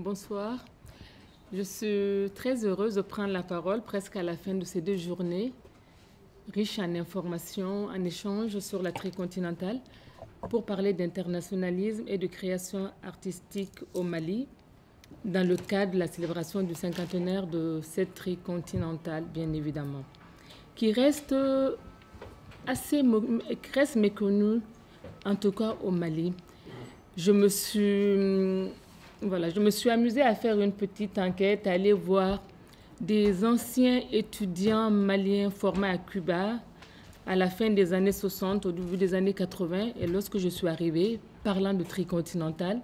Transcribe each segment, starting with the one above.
Bonsoir. Je suis très heureuse de prendre la parole presque à la fin de ces 2 journées, riches en informations, en échanges sur la tricontinentale, pour parler d'internationalisme et de création artistique au Mali, dans le cadre de la célébration du cinquantenaire de cette tricontinentale, bien évidemment, qui reste méconnue, en tout cas au Mali. Je me suis amusée à faire une petite enquête, à aller voir des anciens étudiants maliens formés à Cuba à la fin des années 60, au début des années 80. Et lorsque je suis arrivée, parlant de tricontinental,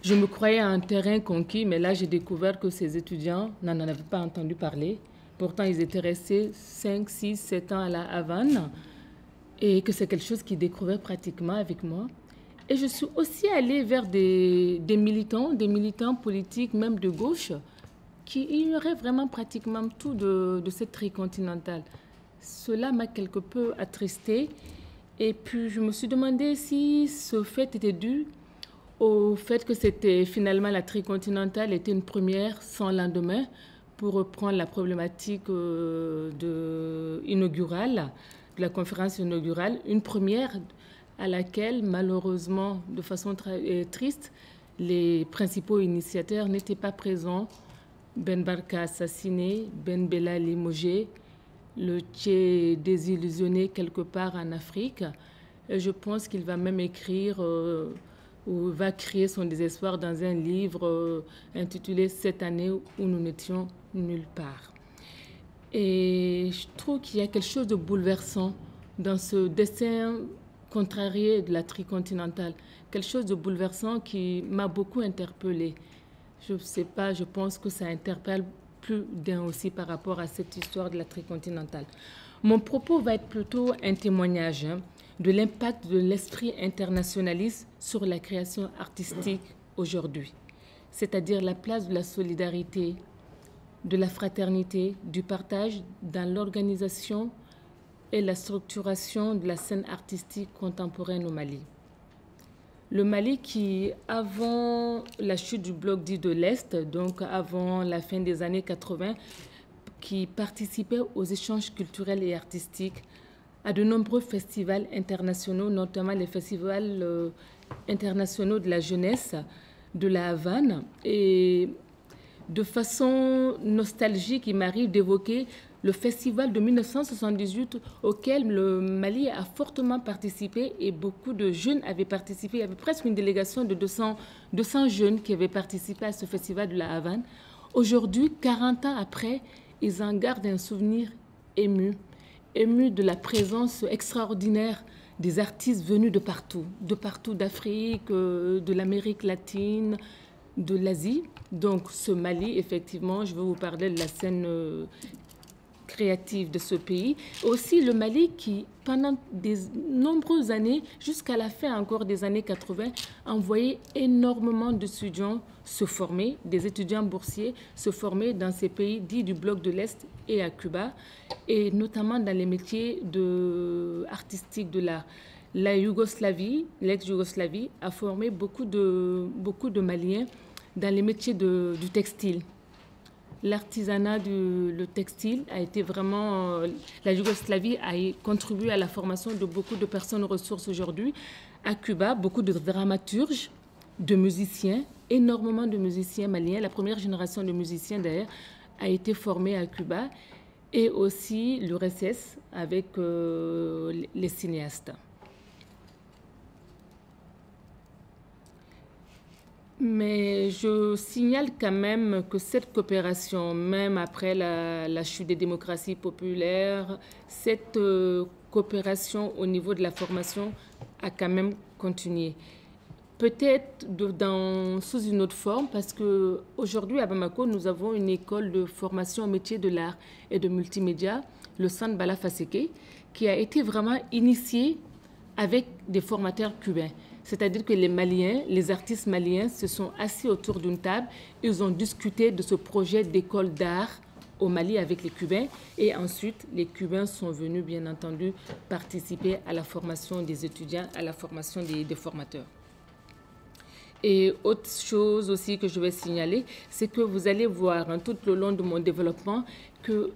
je me croyais à un terrain conquis, mais là j'ai découvert que ces étudiants n'en avaient pas entendu parler. Pourtant, ils étaient restés 5, 6, 7 ans à la Havane et que c'est quelque chose qu'ils découvraient pratiquement avec moi. Et je suis aussi allée vers des militants politiques, même de gauche, qui ignoraient vraiment pratiquement tout de cette tricontinentale. Cela m'a quelque peu attristée. Et puis, je me suis demandé si ce fait était dû au fait que c'était finalement la tricontinentale était une première sans lendemain, pour reprendre la problématique inaugurale, de la conférence inaugurale, une première à laquelle, malheureusement, de façon triste, les principaux initiateurs n'étaient pas présents. Ben Barka assassiné, Ben Bella limogé, le Tché désillusionné quelque part en Afrique. Et je pense qu'il va même écrire ou va créer son désespoir dans un livre intitulé « Cette année où nous n'étions nulle part ». Et je trouve qu'il y a quelque chose de bouleversant dans ce dessin contrarié de la tricontinentale, quelque chose de bouleversant qui m'a beaucoup interpellée. Je ne sais pas, je pense que ça interpelle plus d'un aussi par rapport à cette histoire de la tricontinentale. Mon propos va être plutôt un témoignage de l'impact de l'esprit internationaliste sur la création artistique aujourd'hui, c'est-à-dire la place de la solidarité, de la fraternité, du partage dans l'organisation et la structuration de la scène artistique contemporaine au Mali. Le Mali qui, avant la chute du bloc dit de l'Est, donc avant la fin des années 80, qui participait aux échanges culturels et artistiques, à de nombreux festivals internationaux, notamment les festivals internationaux de la jeunesse de la Havane. Et de façon nostalgique, il m'arrive d'évoquer le festival de 1978 auquel le Mali a fortement participé et beaucoup de jeunes avaient participé. Il y avait presque une délégation de 200 jeunes qui avaient participé à ce festival de la Havane. Aujourd'hui, 40 ans après, ils en gardent un souvenir ému de la présence extraordinaire des artistes venus de partout d'Afrique, de l'Amérique latine, de l'Asie. Donc ce Mali, effectivement, je vais vous parler de la scène créative de ce pays. Aussi le Mali qui, pendant de nombreuses années, jusqu'à la fin encore des années 80, envoyait énormément d'étudiants se former, des étudiants boursiers se former dans ces pays dits du bloc de l'Est et à Cuba, et notamment dans les métiers artistiques de l'art. La Yougoslavie, l'ex-Yougoslavie, a formé beaucoup de Maliens dans les métiers du textile. L'artisanat le textile a été vraiment... la Yougoslavie a contribué à la formation de beaucoup de personnes ressources aujourd'hui. À Cuba, beaucoup de dramaturges, de musiciens, énormément de musiciens maliens. La première génération de musiciens, d'ailleurs, a été formée à Cuba. Et aussi l'URSS avec les cinéastes. Mais je signale quand même que cette coopération, même après la chute des démocraties populaires, cette coopération au niveau de la formation a quand même continué. Peut-être sous une autre forme, parce qu'aujourd'hui à Bamako, nous avons une école de formation au métier de l'art et de multimédia, le Centre Bala Faseke, qui a été vraiment initié avec des formateurs cubains. C'est-à-dire que les Maliens, les artistes maliens se sont assis autour d'une table, ils ont discuté de ce projet d'école d'art au Mali avec les Cubains. Et ensuite, les Cubains sont venus, bien entendu, participer à la formation des étudiants, à la formation des formateurs. Et autre chose aussi que je vais signaler, c'est que vous allez voir tout le long de mon développement que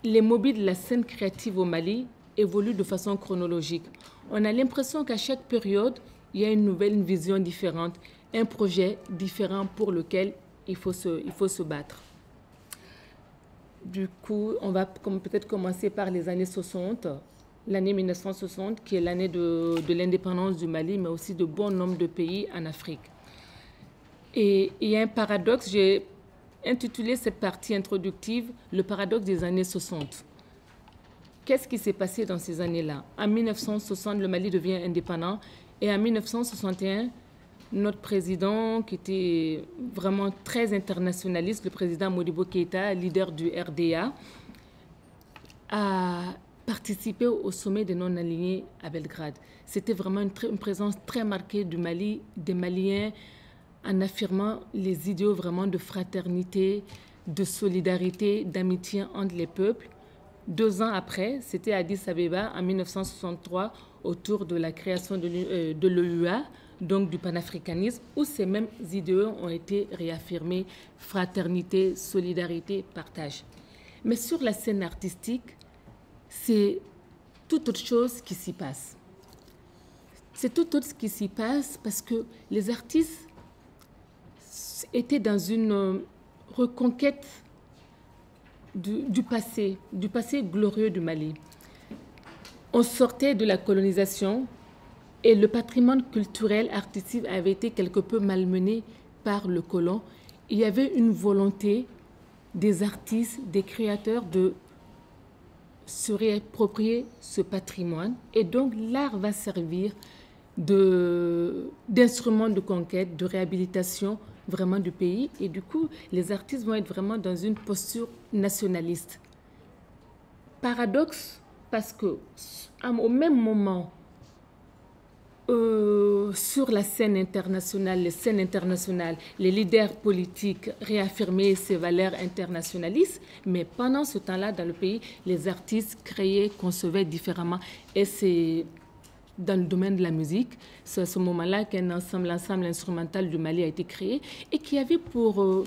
les mobiles de la scène créative au Mali évoluent de façon chronologique. On a l'impression qu'à chaque période, il y a une vision différente, un projet différent pour lequel il faut se battre. Du coup, on va peut-être commencer par les années 60, l'année 1960, qui est l'année de l'indépendance du Mali, mais aussi de bon nombre de pays en Afrique. Et il y a un paradoxe, j'ai intitulé cette partie introductive « Le paradoxe des années 60 ». Qu'est-ce qui s'est passé dans ces années-là? En 1960, le Mali devient indépendant et en 1961, notre président, qui était vraiment très internationaliste, le président Modibo Keïta, leader du RDA, a participé au sommet des non-alignés à Belgrade. C'était vraiment une présence très marquée du Mali, des Maliens, en affirmant les idéaux vraiment de fraternité, de solidarité, d'amitié entre les peuples. 2 ans après, c'était à Addis Abeba, en 1963, autour de la création de l'OUA, donc du panafricanisme, où ces mêmes idéaux ont été réaffirmés, fraternité, solidarité, partage. Mais sur la scène artistique, c'est tout autre chose qui s'y passe. C'est tout autre ce qui s'y passe parce que les artistes étaient dans une reconquête du passé glorieux du Mali. On sortait de la colonisation et le patrimoine culturel artistique avait été quelque peu malmené par le colon. Il y avait une volonté des artistes, des créateurs de se réapproprier ce patrimoine. Et donc l'art va servir d'instrument de conquête, de réhabilitation vraiment du pays. Et du coup, les artistes vont être vraiment dans une posture nationaliste. Paradoxe, parce que au même moment, sur la scène internationale, les scènes internationales, les leaders politiques réaffirmaient ces valeurs internationalistes, mais pendant ce temps-là, dans le pays, les artistes créaient, concevaient différemment. Et c'est dans le domaine de la musique, c'est à ce moment-là l'ensemble instrumental du Mali a été créé et qui avait pour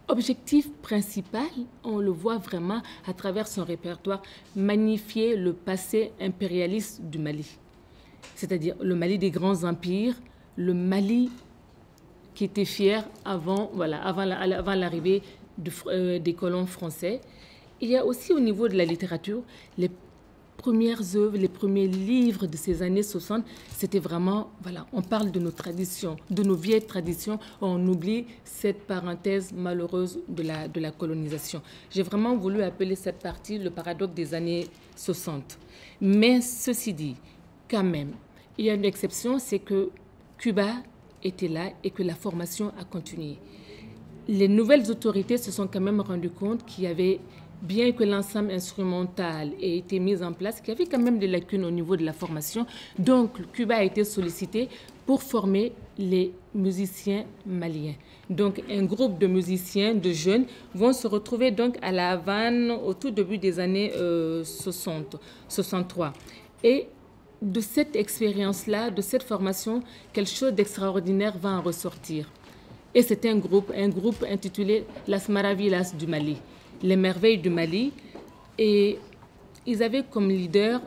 objectif principal, on le voit vraiment à travers son répertoire, magnifier le passé impérialiste du Mali. C'est-à-dire le Mali des grands empires, le Mali qui était fier avant l'arrivée des colons français. Il y a aussi au niveau de la littérature, les premières œuvres, les premiers livres de ces années 60, c'était vraiment, on parle de nos traditions, de nos vieilles traditions, on oublie cette parenthèse malheureuse de la colonisation. J'ai vraiment voulu appeler cette partie le paradoxe des années 60. Mais ceci dit, quand même, il y a une exception, c'est que Cuba était là et que la formation a continué. Les nouvelles autorités se sont quand même rendues compte qu'il y avait, bien que l'ensemble instrumental ait été mis en place, qu'il y avait quand même des lacunes au niveau de la formation. Donc, Cuba a été sollicité pour former les musiciens maliens. Donc, un groupe de musiciens, de jeunes, vont se retrouver donc à La Havane au tout début des années 63. Et de cette expérience-là, de cette formation, quelque chose d'extraordinaire va en ressortir. Et c'était un groupe intitulé Las Maravillas du Mali, les merveilles du Mali. Et ils avaient comme leader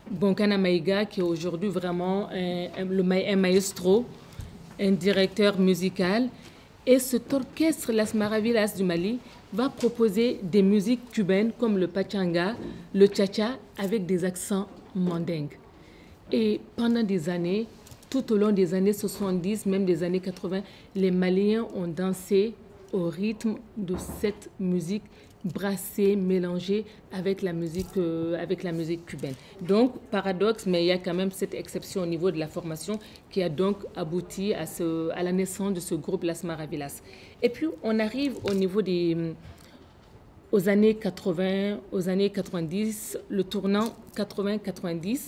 Bonkana Maïga, qui est aujourd'hui vraiment un maestro, un directeur musical. Et cet orchestre Las Maravillas du Mali va proposer des musiques cubaines comme le pachanga, le cha-cha, avec des accents mandingues. Et pendant des années, tout au long des années 70, même des années 80, les Maliens ont dansé au rythme de cette musique brassée, mélangée avec la musique cubaine. Donc, paradoxe, mais il y a quand même cette exception au niveau de la formation qui a donc abouti à la naissance de ce groupe Las Maravillas. Et puis, on arrive au niveau aux années 80, aux années 90, le tournant 80-90.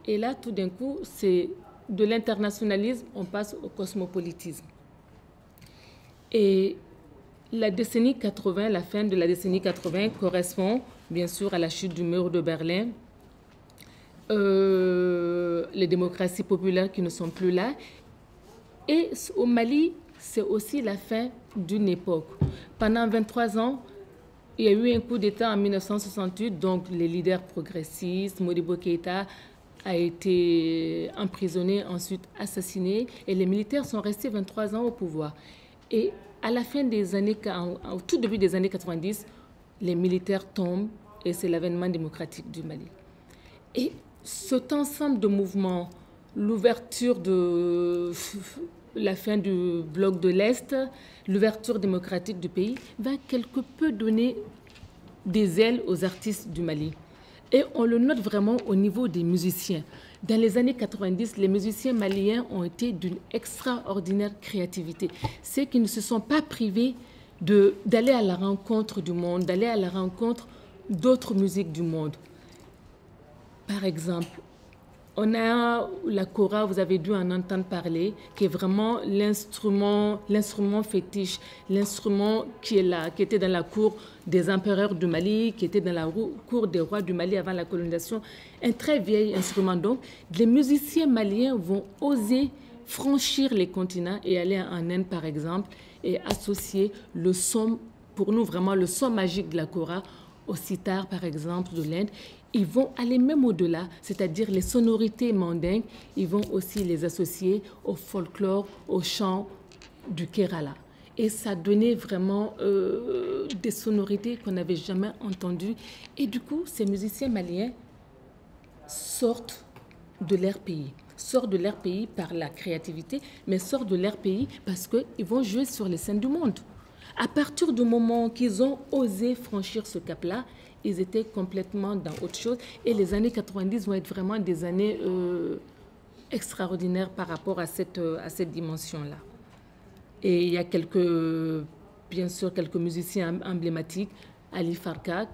Et là, tout d'un coup, c'est de l'internationalisme, on passe au cosmopolitisme. Et la décennie 80, la fin de la décennie 80 correspond bien sûr à la chute du mur de Berlin, les démocraties populaires qui ne sont plus là. Et au Mali, c'est aussi la fin d'une époque. Pendant 23 ans, il y a eu un coup d'État en 1968, donc les leaders progressistes, Modibo Keïta a été emprisonné, ensuite assassiné, et les militaires sont restés 23 ans au pouvoir. Et à la fin des années, au tout début des années 90, les militaires tombent et c'est l'avènement démocratique du Mali. Et cet ensemble de mouvements, l'ouverture de la fin du bloc de l'Est, l'ouverture démocratique du pays, va quelque peu donner des ailes aux artistes du Mali. Et on le note vraiment au niveau des musiciens. Dans les années 90, les musiciens maliens ont été d'une extraordinaire créativité. C'est qu'ils ne se sont pas privés d'aller à la rencontre du monde, d'aller à la rencontre d'autres musiques du monde. Par exemple, on a la kora, vous avez dû en entendre parler, qui est vraiment l'instrument fétiche, l'instrument qui est là, qui était dans la cour des empereurs du Mali, qui était dans la cour des rois du Mali avant la colonisation. Un très vieil instrument. Donc, les musiciens maliens vont oser franchir les continents et aller en Inde, par exemple, et associer le son, pour nous vraiment le son magique de la kora, au sitar, par exemple, de l'Inde. Ils vont aller même au-delà, c'est-à-dire les sonorités mandingues, ils vont aussi les associer au folklore, au chant du Kerala. Et ça donnait vraiment des sonorités qu'on n'avait jamais entendues. Et du coup, ces musiciens maliens sortent de leur pays. Sortent de leur pays par la créativité, mais sortent de leur pays parce qu'ils vont jouer sur les scènes du monde. À partir du moment qu'ils ont osé franchir ce cap-là, ils étaient complètement dans autre chose. Et les années 90 vont être vraiment des années extraordinaires par rapport à cette dimension-là. Et il y a bien sûr, quelques musiciens emblématiques. Ali Farka,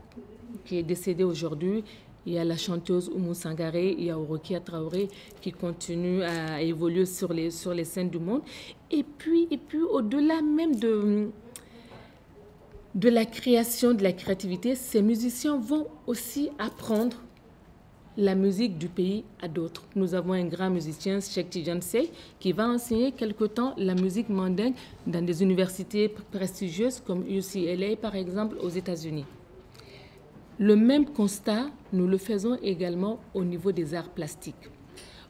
qui est décédé aujourd'hui. Il y a la chanteuse Oumou Sangaré, il y a Orokia Traoré qui continue à évoluer sur les scènes du monde. Et puis au-delà même de la création, de la créativité, ces musiciens vont aussi apprendre la musique du pays à d'autres. Nous avons un grand musicien, Cheikh Tidiane Sey, qui va enseigner quelque temps la musique mandingue dans des universités prestigieuses comme UCLA, par exemple, aux États-Unis. Le même constat, nous le faisons également au niveau des arts plastiques.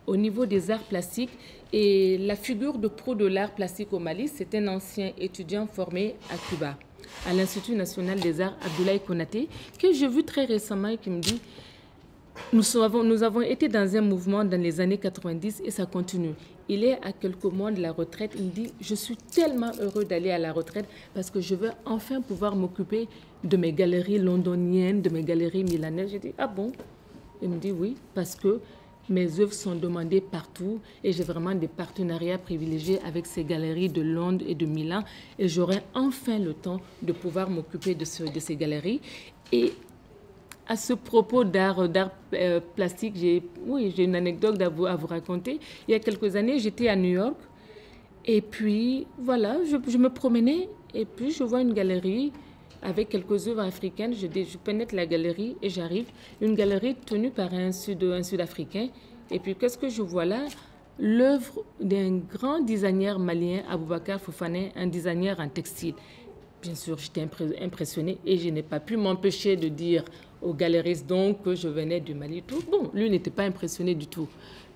Au niveau des arts plastiques, et la figure de pro de l'art plastique au Mali, c'est un ancien étudiant formé à Cuba, à l'Institut national des arts, Abdoulaye Konaté, que j'ai vu très récemment et qui me dit nous avons été dans un mouvement dans les années 90 et ça continue. Il est à quelques mois de la retraite. Il me dit je suis tellement heureux d'aller à la retraite parce que je veux enfin pouvoir m'occuper de mes galeries londoniennes, de mes galeries milanaises. J'ai dit ah bon? Il me dit oui, parce que mes œuvres sont demandées partout et j'ai vraiment des partenariats privilégiés avec ces galeries de Londres et de Milan et j'aurai enfin le temps de pouvoir m'occuper de ces galeries. Et à ce propos d'art plastique, j'ai une anecdote à vous raconter. Il y a quelques années, j'étais à New York et puis voilà, je me promenais et puis je vois une galerie avec quelques œuvres africaines. Je pénètre la galerie et j'arrive. Une galerie tenue par un Sud-Africain. Et puis qu'est-ce que je vois là? L'œuvre d'un grand designer malien, Aboubacar Fofana, un designer en textile. Bien sûr, j'étais impressionnée et je n'ai pas pu m'empêcher de dire aux galeristes donc que je venais du Mali. Tout. Bon, lui n'était pas impressionné du tout.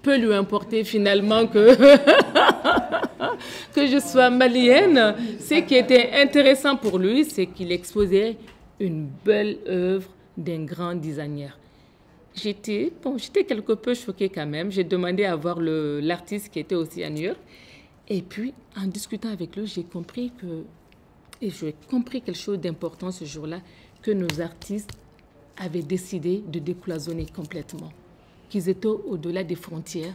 Peu lui importer finalement que, que je sois malienne. Ce qui était intéressant pour lui, c'est qu'il exposait une belle œuvre d'un grand designer. J'étais quelque peu choquée quand même. J'ai demandé à voir l'artiste qui était aussi à New York. Et puis, en discutant avec lui, j'ai compris quelque chose d'important ce jour-là, que nos artistes avaient décidé de décloisonner complètement, qu'ils étaient au-delà des frontières,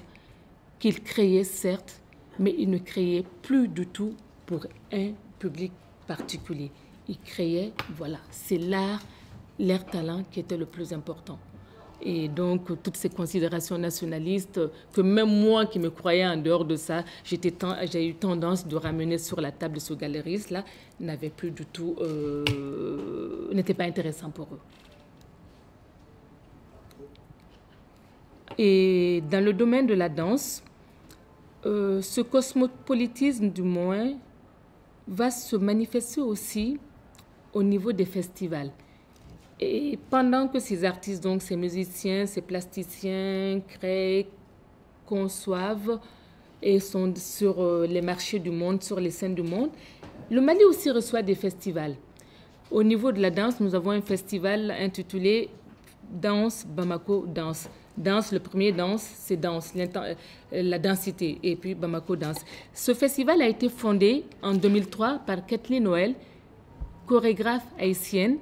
qu'ils créaient certes, mais ils ne créaient plus du tout pour un public particulier. Ils créaient, voilà, c'est l'art, leur talent qui était le plus important. Et donc, toutes ces considérations nationalistes, que même moi qui me croyais en dehors de ça, j'ai eu tendance de ramener sur la table de ce galeriste-là, n'avaient plus du tout, n'était pas intéressant pour eux. Et dans le domaine de la danse, Ce cosmopolitisme, du moins, va se manifester aussi au niveau des festivals. Et pendant que ces artistes, donc ces musiciens, ces plasticiens, créent, conçoivent et sont sur les marchés du monde, sur les scènes du monde, le Mali aussi reçoit des festivals. Au niveau de la danse, nous avons un festival intitulé Danse Bamako Danse. Danse, le premier danse, c'est danse, la densité, et puis Bamako Danse. Ce festival a été fondé en 2003 par Kathleen Noël, chorégraphe haïtienne,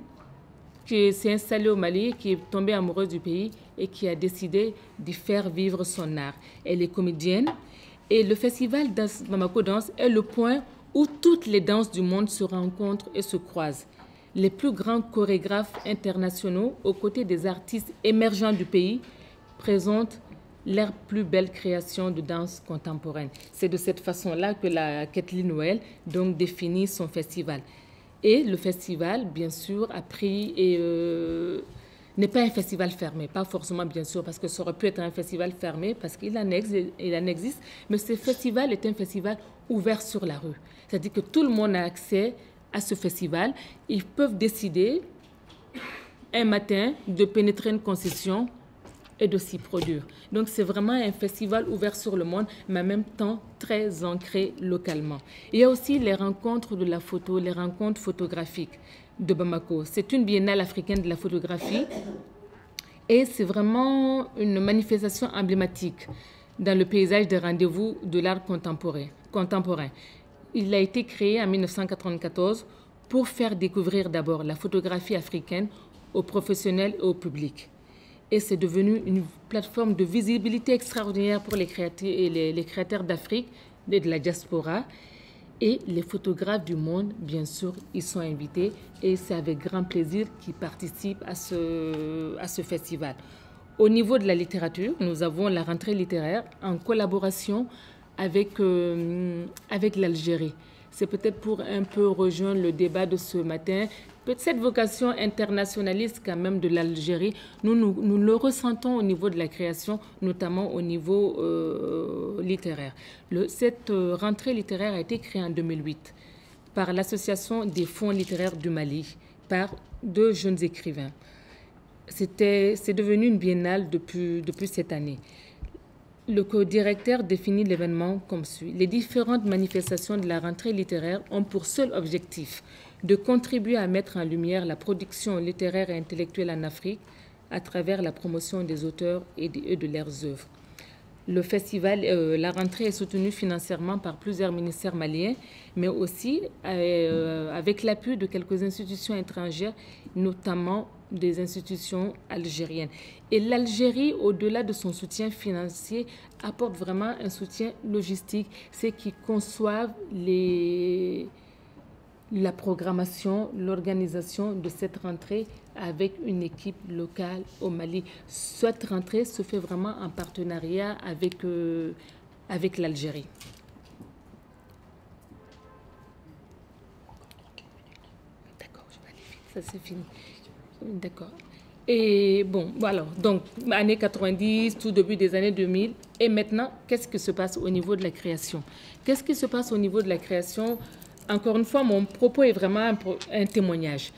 qui s'est installée au Mali, qui est tombée amoureuse du pays et qui a décidé d'y faire vivre son art. Elle est comédienne et le festival Bamako Danse est le point où toutes les danses du monde se rencontrent et se croisent. Les plus grands chorégraphes internationaux, aux côtés des artistes émergents du pays, présentent leurs plus belles créations de danse contemporaine. C'est de cette façon-là que la Kathleen Noël donc définit son festival. Et le festival, bien sûr, a pris et n'est pas un festival fermé, pas forcément bien sûr, parce que ça aurait pu être un festival fermé, parce qu'il en existe, mais ce festival est un festival ouvert sur la rue. C'est-à-dire que tout le monde a accès à ce festival. Ils peuvent décider un matin de pénétrer une concession et de s'y produire. Donc c'est vraiment un festival ouvert sur le monde, mais en même temps très ancré localement. Il y a aussi les rencontres de la photo, les rencontres photographiques de Bamako. C'est une biennale africaine de la photographie et c'est vraiment une manifestation emblématique dans le paysage des rendez-vous de l'art contemporain. Il a été créé en 1994 pour faire découvrir d'abord la photographie africaine aux professionnels et au public. Et c'est devenu une plateforme de visibilité extraordinaire pour les créateurs d'Afrique et de la diaspora. Et les photographes du monde, bien sûr, ils sont invités et c'est avec grand plaisir qu'ils participent à ce festival. Au niveau de la littérature, nous avons la rentrée littéraire en collaboration avec l'Algérie. C'est peut-être pour un peu rejoindre le débat de ce matin. Cette vocation internationaliste quand même de l'Algérie, nous le ressentons au niveau de la création, notamment au niveau littéraire. Cette rentrée littéraire a été créée en 2008 par l'Association des fonds littéraires du Mali, par 2 jeunes écrivains. C'est devenu une biennale depuis cette année. Le co-directeur définit l'événement comme suit. Les différentes manifestations de la rentrée littéraire ont pour seul objectif de contribuer à mettre en lumière la production littéraire et intellectuelle en Afrique à travers la promotion des auteurs et de leurs œuvres. Le festival, la rentrée est soutenue financièrement par plusieurs ministères maliens, mais aussi avec l'appui de quelques institutions étrangères, notamment des institutions algériennes. Et l'Algérie, au-delà de son soutien financier, apporte vraiment un soutien logistique. C'est qu'ils conçoivent la programmation, l'organisation de cette rentrée avec une équipe locale au Mali. Cette rentrée se fait vraiment en partenariat avec l'Algérie. D'accord, je vais aller vite. Ça, c'est fini. D'accord. Et bon, voilà. Donc, années 90, tout début des années 2000. Et maintenant, qu'est-ce qui se passe au niveau de la création? Qu'est-ce qui se passe au niveau de la création? Encore une fois, mon propos est vraiment un témoignage.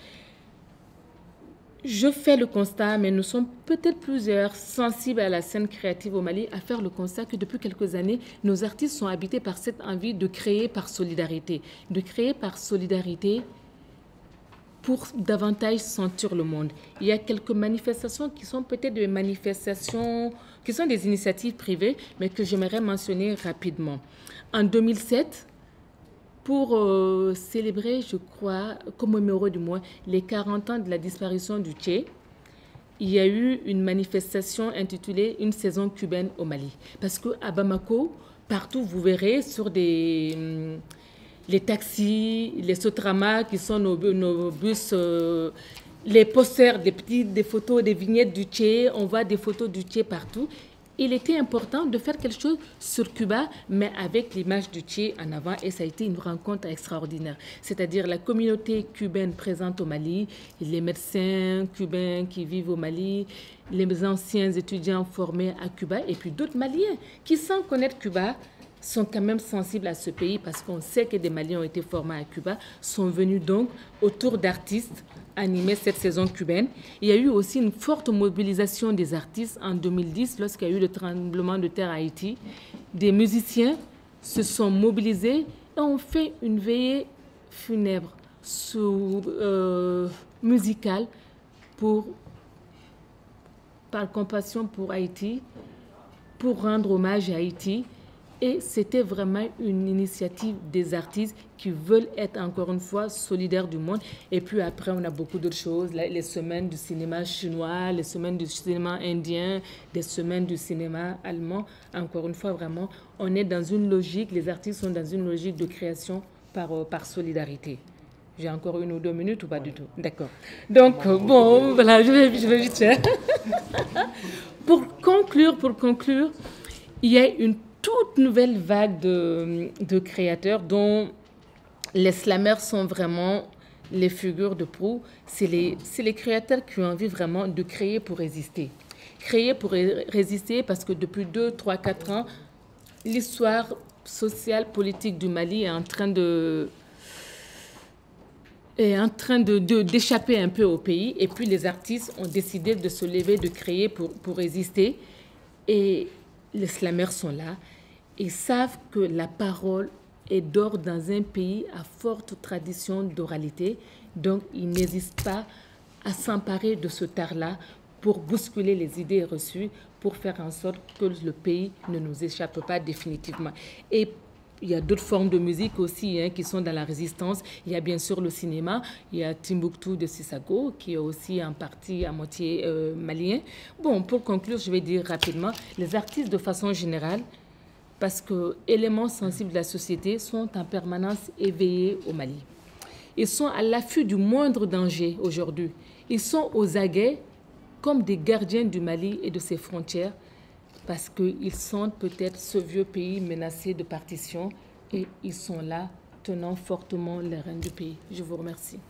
Je fais le constat, mais nous sommes peut-être plusieurs sensibles à la scène créative au Mali, à faire le constat que depuis quelques années, nos artistes sont habités par cette envie de créer par solidarité. De créer par solidarité pour davantage sentir le monde. Il y a quelques manifestations qui sont peut-être des manifestations, qui sont des initiatives privées, mais que j'aimerais mentionner rapidement. En 2007, pour célébrer, je crois, commémorer du moins les 40 ans de la disparition du Tché, il y a eu une manifestation intitulée « Une saison cubaine au Mali ». Parce qu'à Bamako, partout, vous verrez sur les taxis, les Sotrama, qui sont nos bus, les posters, des photos, des vignettes du Tché, on voit des photos du Tché partout. Il était important de faire quelque chose sur Cuba, mais avec l'image du Tché en avant, et ça a été une rencontre extraordinaire. C'est-à-dire la communauté cubaine présente au Mali, les médecins cubains qui vivent au Mali, les anciens étudiants formés à Cuba, et puis d'autres Maliens qui, sans connaître Cuba, sont quand même sensibles à ce pays parce qu'on sait que des Maliens ont été formés à Cuba, sont venus donc autour d'artistes animer cette saison cubaine. Il y a eu aussi une forte mobilisation des artistes en 2010 lorsqu'il y a eu le tremblement de terre à Haïti. Des musiciens se sont mobilisés et ont fait une veillée funèbre musicale par compassion pour Haïti, pour rendre hommage à Haïti. Et c'était vraiment une initiative des artistes qui veulent être encore une fois solidaires du monde. Et puis après, on a beaucoup d'autres choses, les semaines du cinéma chinois, les semaines du cinéma indien, des semaines du cinéma allemand. Encore une fois, vraiment, on est dans une logique, les artistes sont dans une logique de création par solidarité. J'ai encore 1 ou 2 minutes ou pas du tout? D'accord. Donc, bon, voilà, je vais vite faire. Pour conclure, il y a une toute nouvelle vague de créateurs dont les slammers sont vraiment les figures de proue. C'est les créateurs qui ont envie vraiment de créer pour résister. Créer pour résister parce que depuis 2, 3, 4 ans, l'histoire sociale, politique du Mali est en train d'échapper un peu au pays. Et puis les artistes ont décidé de se lever, de créer pour résister. Et les slammers sont là. Ils savent que la parole est d'or dans un pays à forte tradition d'oralité. Donc, ils n'hésitent pas à s'emparer de ce art-là pour bousculer les idées reçues, pour faire en sorte que le pays ne nous échappe pas définitivement. Et il y a d'autres formes de musique aussi qui sont dans la résistance. Il y a bien sûr le cinéma. Il y a Timbuktu de Sissago, qui est aussi en partie à moitié malien. Bon, pour conclure, je vais dire rapidement, les artistes de façon générale, parce que éléments sensibles de la société sont en permanence éveillés au Mali. Ils sont à l'affût du moindre danger aujourd'hui. Ils sont aux aguets comme des gardiens du Mali et de ses frontières parce qu'ils sentent peut-être ce vieux pays menacé de partition et ils sont là tenant fortement les rênes du pays. Je vous remercie.